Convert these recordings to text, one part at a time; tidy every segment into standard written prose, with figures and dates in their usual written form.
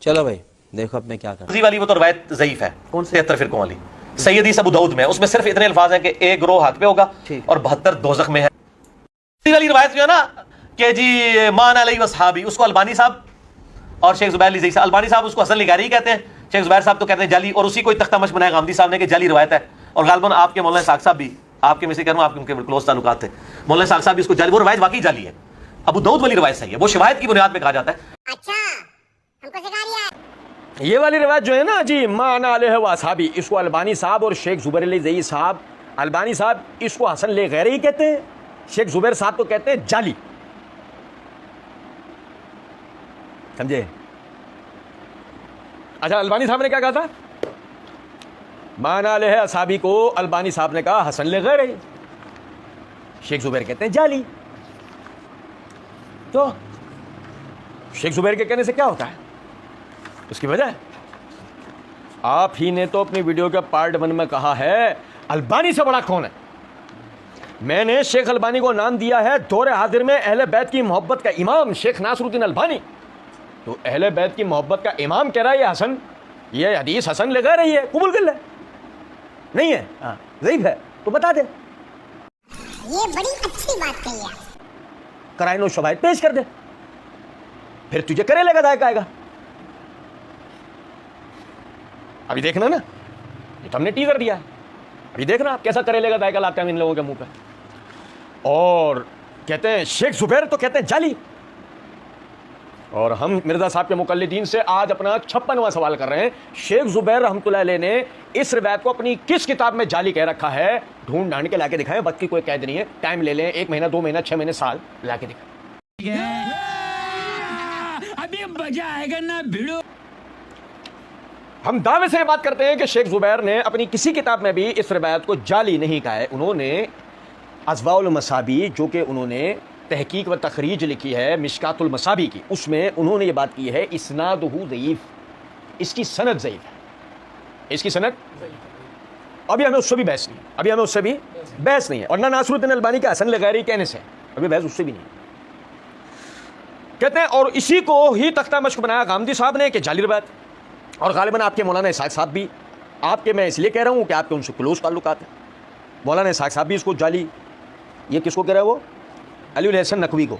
चलो भाई देखो अब मैं क्या कर वाली वो तो रवायत ज़ईफ है। कौन से 73 फिरकों वाली सैयदी अबू दाऊद में, उसमें सिर्फ इतने अल्फाज हैं कि एक गिरोह हक पे होगा और 72 दोज़ख में है। वाली रवायत जो है ना कि जी मान अलैहि वसहाबी, उसको अलबानी साहब और शेख जुबैर अली साहब, अलबानी साहब उसको हसन लिगारी कहते हैं, शेख जुबैर साहब तो कहते हैं जाली, और उसी को तख्तामश बनाया गामदी साहब ने कि जाली रवायत है। और गालबन आपके मौलाना साहब साहब भी, आपके में से कह रहा हूं, आपके उनके क्लोज ताल्लुकात थे, मौलाना साहब साहब भी इसको जाली, वो रवायत वाकई जाली है। अबू दाऊद वाली रवायत सही है, वो शिवायत की बुनियाद पे कहा जाता है। अच्छा हमको सिखा दिया है। ये वाली रवायत जो है ना जी माना अलैहि वसहाबी, इसको अलबानी साहब और शेख जुबैर अली साहब, अलबानी साहब इसको हसन ले गैरी कहते हैं, शेख जुबैर साहब तो कहते हैं जाली। समझे? अच्छा, अलबानी साहब ने क्या कहा था? माना अलैहि वसहाबी को अलबानी साहब ने कहा हसन ले गैरी, शेख जुबैर कहते हैं जाली। तो शेख जुबैर के कहने से क्या होता है? उसकी वजह आप ही ने तो अपनी वीडियो के पार्ट 1 में कहा है अलबानी से बड़ा कौन है। मैंने शेख अलबानी को नाम दिया है दौरे हाजिर में अहले बैत की मोहब्बत का इमाम शेख नासरुद्दीन अलबानी। तो अहले बैत की मोहब्बत का इमाम कह रहा है ये हसन, ये हदीस हसन लगा रही है, कबूल कर ले। नहीं है, हाँ ज़ईफ है तो बता दे। ये बड़ी अच्छी बात कही है। कराइनो शवाहिद पेश कर दे, फिर तुझे करे लगा दायका आएगा। अभी देखना ना, ये तो हमने टीजर दिया है, अभी देखना आप कैसा करे लेगा दायका लाते हैं इन लोगों के मुंह पे। और कहते हैं शेख जुबैर तो कहते हैं जाली। और हम मिर्जा साहब के मुकल्लिदीन से आज अपना 56वां सवाल कर रहे हैं, शेख जुबैर रहमतुल्लाह अलैह ने इस रिवायत को अपनी किस किताब में जाली कह रखा है? ढूंढ ढांड के लाके दिखाएं, वक्त की कोई कैद नहीं है, टाइम ले लें, 1 महीना 2 महीना 6 महीने साल लाके दिखाएं। अभी मजा आएगा ना भिड़ो। हम दावे से बात करते हैं कि शेख जुबैर ने अपनी किसी किताब में भी इस रिवायत को जाली नहीं कहा है। उन्होंने अज़वाउल मसाबी, जो कि उन्होंने तहकीक व तखरीज लिखी है मिशकातुल मसाबी की, उसमें उन्होंने ये बात की है इस्नादुहु ज़ईफ़, इसकी सनद ज़ईफ़ है, इसकी सनद। अभी हमें उससे भी बहस नहीं, अभी हमें उससे भी बहस नहीं है। और ना नासरुद्दीन अलबानी के हसन लगैरी कहने से अभी बहस उससे भी नहीं है। कहते हैं और इसी को ही तख्ता मश्क बनाया गामदी साहब ने कि जाली रिवायत। और गालिबन आपके मौलाना इसाक साहब भी, आपके मैं इसलिए कह रहा हूँ कि आपके उनसे क्लोज ताल्लुकात है, मौलाना इसाक साहब भी इसको जाली, ये किसको कह रहा है? वो अली हसन नकवी को,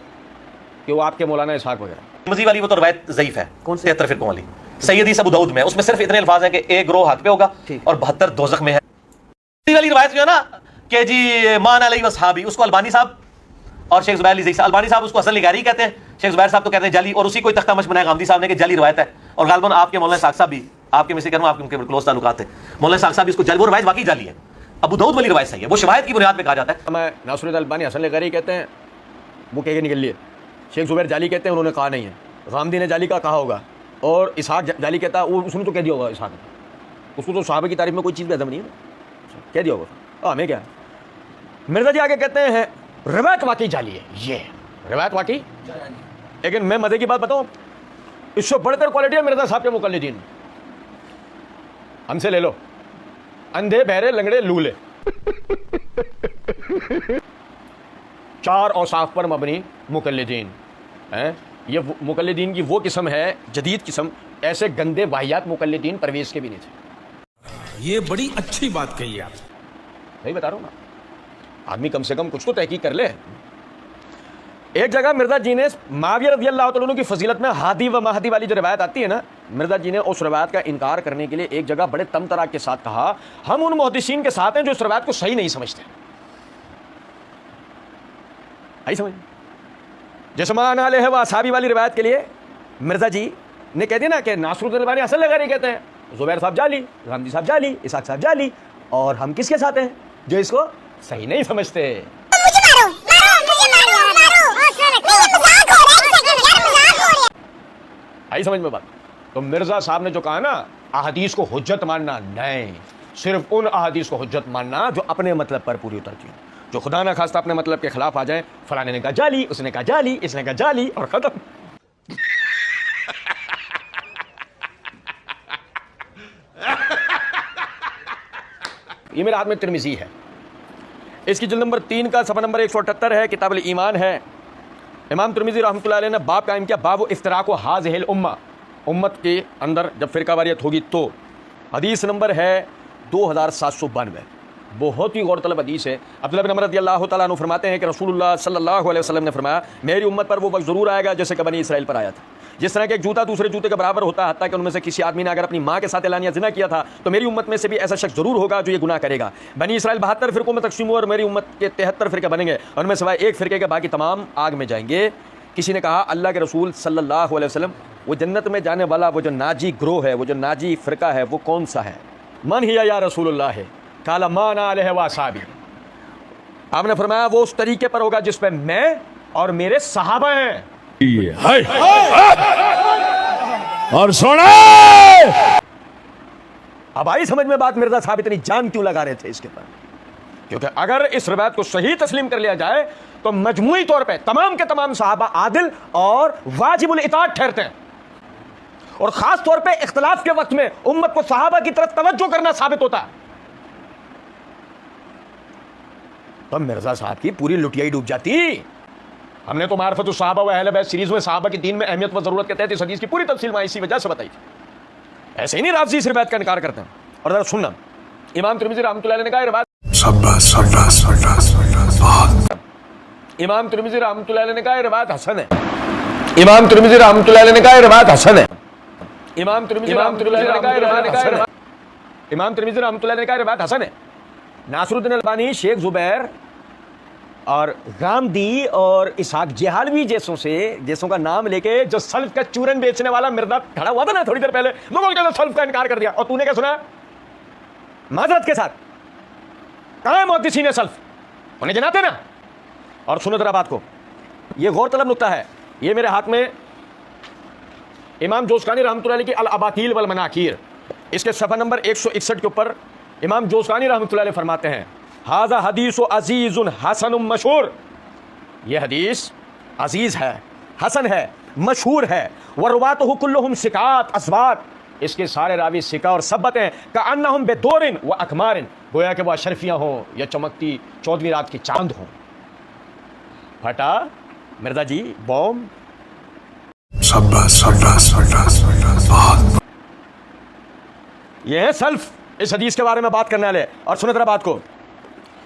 कि वो आपके मौलाना इसाक वगैरह। मज़ीद वाली वो तो रवायत ज़ईफ है। कौन से 73 फिरकों वाली सैयदी अबू दाऊद में, उसमें सिर्फ इतने अल्फाज हैं कि एक गिरोह हक पे होगा और 72 दोज़ख में है। वाली रवायत जो है ना कि जी मान अलैहि वसहाबी, उसको अलबानी साहब और शेख जुबैर अली साहब, अलबानी साहब उसको हसन लिगारी कहते हैं, शेख जुबैर साहब तो कहते हैं जाली, और उसी को तख्तामश बनाया गामदी साहब ने कि जाली रवायत है। और गालबन आपके मौलाना साहब साहब भी, आपके में से कह रहा हूं, आपके उनके क्लोज ताल्लुकात थे, मौलाना साहब साहब इसको जाली, वो रवायत वाकई जाली है। अबू दाऊद वाली रवायत सही है, वो शिवायत की बुनियाद पे कहा जाता है। मैं नासरुद्दीन अलबानी हसन लिगारी कहते हैं, वो कह के निकल लिए। शेख जुबैर जाली कहते हैं, उन्होंने कहा नहीं है। गामदी ने जाली का कहा होगा, और इसहाक जाली कहता है, वो उसने तो कह दिया होगा, इसहाक उसको तो सहाबा की तारीफ में कोई चीज़ पैदा नहीं है ना, कह दिया होगा। हमें क्या, मिर्जा जी आगे कहते हैं रवायत वाकई जाली है, ये रवायत वाकई। लेकिन मैं मजे की बात बताऊं, इससे बढ़कर क्वालिटी है मिर्जा साहब के मुकल्लिदीन, हमसे ले लो, अंधे बहरे लंगड़े लूले, 4 औसाफ पर मबनी मुकल्लिदीन हैं। ये मुकल्लिदीन की वो किस्म है, जदीद किस्म, ऐसे गंदे वाहियात मुकल्लिदीन परवेज़ के भी नहीं थे। ये बड़ी अच्छी बात कही आप। नहीं बता रहा हूँ ना, आदमी कम से कम कुछ तो तहकीक कर ले। एक जगह मिर्जा जी ने माविया रज़ियल्लाहु तआला अन्हु की फजीलत में हादी व महदी वाली जो रवायत आती है ना, मिर्जा जी ने उस रवायत का इनकार करने के लिए एक जगह बड़े तमतराक के साथ कहा, हम उन मुहद्दिसीन के साथ हैं जो इस रवायत को सही नहीं समझते। आई समझ? जैसे माना अलैहि वसहाबी वाली रवायत के लिए मिर्जा जी ने कह दिया ना कि नासरुद्दीन अलबानी हसन लगैरी कहते हैं, जुबैर साहब जाली, गामदी साहब जाली, इसाक साहब जाली, और हम किसके साथ हैं? जो इसको सही नहीं समझते। आई समझ में बात? तो मिर्जा साहब ने जो कहा ना, अहादीस को हुज्जत मानना नहीं, सिर्फ उन अहादीस को हुज्जत मानना जो अपने मतलब पर पूरी उतरती हैं, जो खुदा ना खास्ता अपने मतलब के खिलाफ आ जाए। फलाने ने कहा जाली, उसने कहा जाली, इसने कहा जाली, और खत्म। ये मेरे हाथ में तिरमिज़ी है, इसकी जिल्द नंबर 3 का सफ़ा नंबर 178 है, किताब अल ईमान है। इमाम तिरमिज़ी रहमतुल्लाह अलैह ने बाब कायम किया, बाब इफ्तिराक़ हाज़िहिल उम्मा, उम्मत के अंदर जब फ़िरकावारियत होगी तो। हदीस नंबर है 2792, बहुत ही गौरतलब हदीस है। अब्दुल्लाह बिन उमर रज़ियल्लाहु तआला अन्हु फरमाते हैं कि रसूलुल्लाह सल्लल्लाहु अलैहि वसल्लम ने फरमाया, मेरी उम्मत पर वो वक्त ज़रूर आएगा जैसे कि बनी इसराइल पर आया था। जिस तरह के एक जूता दूसरे जूते के बराबर होता है, हत्ता कि उनमें से किसी आदमी ने अगर अपनी माँ के साथ एलानिया ज़िना किया था, तो मेरी उम्मत में से भी ऐसा शख्स ज़रूर होगा जो ये गुनाह करेगा। बनी इसराइल 72 फ़िरकों में तकसीम हुआ और मेरी उम्मत के 73 फ़िरके बनेंगे, उनमें सिवाय एक फ़िरके के बाकी तमाम आग में जाएंगे। किसी ने कहा, अल्लाह के रसूल सल्लल्लाहु अलैहि वसल्लम, वो जन्नत में जाने वाला वो जो नाजी ग्रोह है, वो जो नाजी फ़िरका है, वो कौन सा है? मन हिया या रसूलुल्लाह है, काला माना अलैहि व असहाबी। आपने फरमाया वो उस तरीके पर होगा जिस पे मैं और मेरे सहाबा हैं। और सुना, अब आई समझ में बात, मिर्जा साहब इतनी जान क्यों लगा रहे थे इसके पर? क्योंकि अगर इस रिवायत को सही तस्लीम कर लिया जाए तो मजमूई तौर पे तमाम के तमाम सहाबा आदिल और वाजिबुल इताअत ठहरते हैं, और खास तौर पे इख्तिलाफ के वक्त में उम्मत को सहाबा की तरफ तवज्जो करना साबित होता है। तो मिर्जा साहब की पूरी लुटियाई डूब जाती। हमने तो मारिफतुस सहाबा व अहले बैत सीरीज में सहाबा की दीन में अहमियत व जरूरत के तहत इस हदीस की पूरी तफसील मैं इसी वजह से बताई थी। ऐसे ही नहीं राफ़ज़ी इस रिवायत का इनकार करते हैं। और जरा सुनना, इमाम तिरमिज़ी रहमतुल्लाह अलैह ने कहा, रिवायत इमाम तिरमिज़ी रहमतुल्लाह अलैह ने कहा रिवायत हसन है। इमाम तिरमिज़ी रहमतुल्लाह अलैह ने कहा रिवायत हसन है। इमाम तिरमिज़ी रहमतुल्लाह अलैह ने कहा रिवायत हसन है। इमाम तिरमिज़ी रहमतुल्लाह अलैह ने कहा रिवायत हसन है। नासरुद्दीन अलबानी, शेख ज़ुबैर और गामदी और इसहाक जेहालवी जैसों का नाम लेके जो सल्फ का चूरन बेचने वाला मिर्जा खड़ा हुआ था ना थोड़ी देर पहले, लोगों के सल्फ का इनकार कर दिया। और तूने क्या सुना? माजरत के साथ, कहाँ है मुहद्दिसीन सल्फ? उन्हें जनाते ना। और सुनो जरा बात को, ये गौरतलब नुक्ता है, ये मेरे हाथ में इमाम जोस्कानी रहमतुल्लाह अलैह की अल अबातील वल मनाकीर, इसके सफ़ा नंबर 161 के ऊपर इमाम जोस्कानी रहमतुल्लाह अलैह फरमाते हैं, हाज़ा हदीसु अज़ीज़ुन हसनुम मशहूर, ये हदीस अजीज़ है, हसन है, मशहूर है। वरवातुहु कुल्लुहुम सिकात असबात, इसके सारे रावी सिका और सबत हैं। कअन्नहुम बेदोरिन व अकमारिन, गोया कि वह अशरफियाँ हों या चमकती 14वीं रात की चांद हों। फटा मिर्जा जी बॉम्ब। ये है सल्फ, इस हदीस के बारे में बात करने वाले। और सुनो जरा बात को,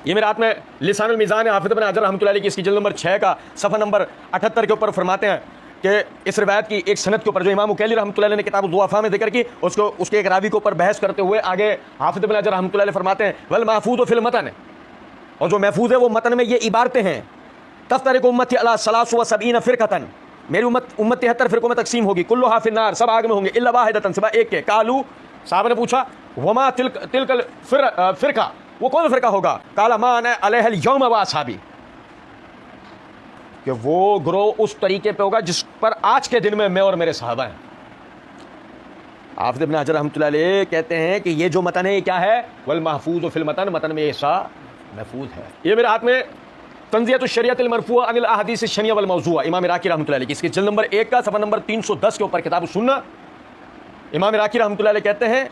ये मेरे हाथ में लिसानुल मीज़ान है, हाफिज़ इब्न हजर रहमतुल्लाह अलैह की, इसकी जिल्द नंबर 6 का सफ़ा नंबर 78 के ऊपर फरमाते हैं कि इस रिवायत की एक सनद के ऊपर जो इमाम उकैली रहमतुल्लाह अलैह ने किताब दुआफा में जिक्र की, उसके एक रावी के ऊपर बहस करते हुए आगे हाफिज़ इब्न हजर रहमतुल्लाह अलैह फरमाते हैं, वल महफूज़ फिल मतन, और जो महफूज है वो मतन में ये इबारतें हैं, तफ्तरिकु उम्मती अला सलासु व सबईन फ़िरक़तन, मेरी उम्मत 73 फ़िरक़ों में तकसीम होगी, कुल्लुहा फिन्नार, सब आग में होंगे, इल्ला वाहिदतन, सिवा एक के। कालू, साहब ने पूछा, वमा तिलकल फ़िरक़ा, वो कौन फ़िरका होगा? काला मा अना अलैहिल यौम व असहाबी, कि वो ग्रोह उस तरीके पे होगा जिस पर आज के दिन में मैं और मेरे सहाबा हैं। हाफ़िज़ इब्न हजर रहमतुल्लाह अलैह कहते हैं कि ये जो मतन है ये क्या है? वल महफूज़ फिल मतन, मतन में ऐसा महफूज है। ये मेरे हाथ में तंज़ियतुश शरीअतिल मरफ़ूआ अनिल अहादीसिश शनिया वल मौज़ूआ, इमाम इराक़ी रहमतुल्लाह अलैह की, इसकी जिल्द नंबर 1 का सफ़ा नंबर 310 के ऊपर किताब सुन्ना, इमाम इराक़ी रहमतुल्लाह अलैह कहते हैं,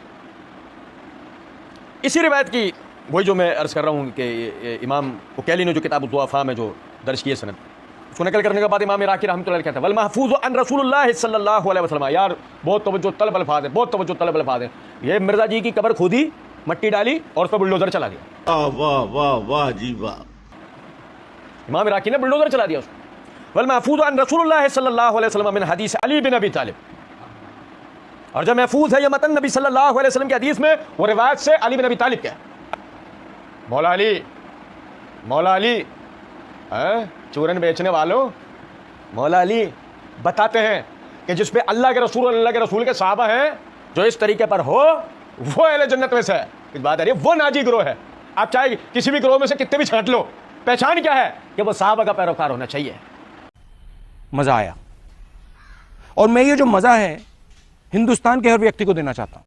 इसी रिवायत की वही जो मैं अर्ज़ कर रहा हूँ कि इमाम उकैली ने जो किताब दुआफा में जो दर्ज किए सनद, उसको नकल करने के बाद इमाम इराक़ी रहमतुल्लाह अलैह कहते हैं, वल महफूज़ अन रसूलुल्लाह सल्लल्लाहु अलैहि वसल्लम। यार बहुत तवज्जो तलब अल्फाज है, बहुत तवज्जो तलब अल्फाज है। ये मिर्ज़ा जी की कब्र खोदी, मट्टी डाली और उस पर बुलडोज़र चला दिया। वाह वाह वाह जी वाह, इमाम इराक़ी ने बुलडोज़र चला दिया उसको। वल महफूज़ अन रसूलुल्लाह सल्लल्लाहु अलैहि वसल्लम मिन हदीस अली बिन अबी तालिब, और जब महफूज है यह मतन नबी सल्लल्लाहु अलैहि वसल्लम की हदीस में, वो रिवायत से अली बिन अबी तालिब का। मौला अली चूरन बेचने वालों, मौला अली बताते हैं कि जिस पे अल्लाह के रसूल के सहाबा हैं, जो इस तरीके पर हो, वो अहले जन्नत में से है। इस बात है, वो नाजी ग्रोह है। आप चाहे किसी भी ग्रोह में से कितने भी छांट लो, पहचान क्या है कि वो सहाबा का पैरोकार होना चाहिए। मज़ा आया, और मैं ये जो मज़ा है हिंदुस्तान के हर व्यक्ति को देना चाहता हूँ।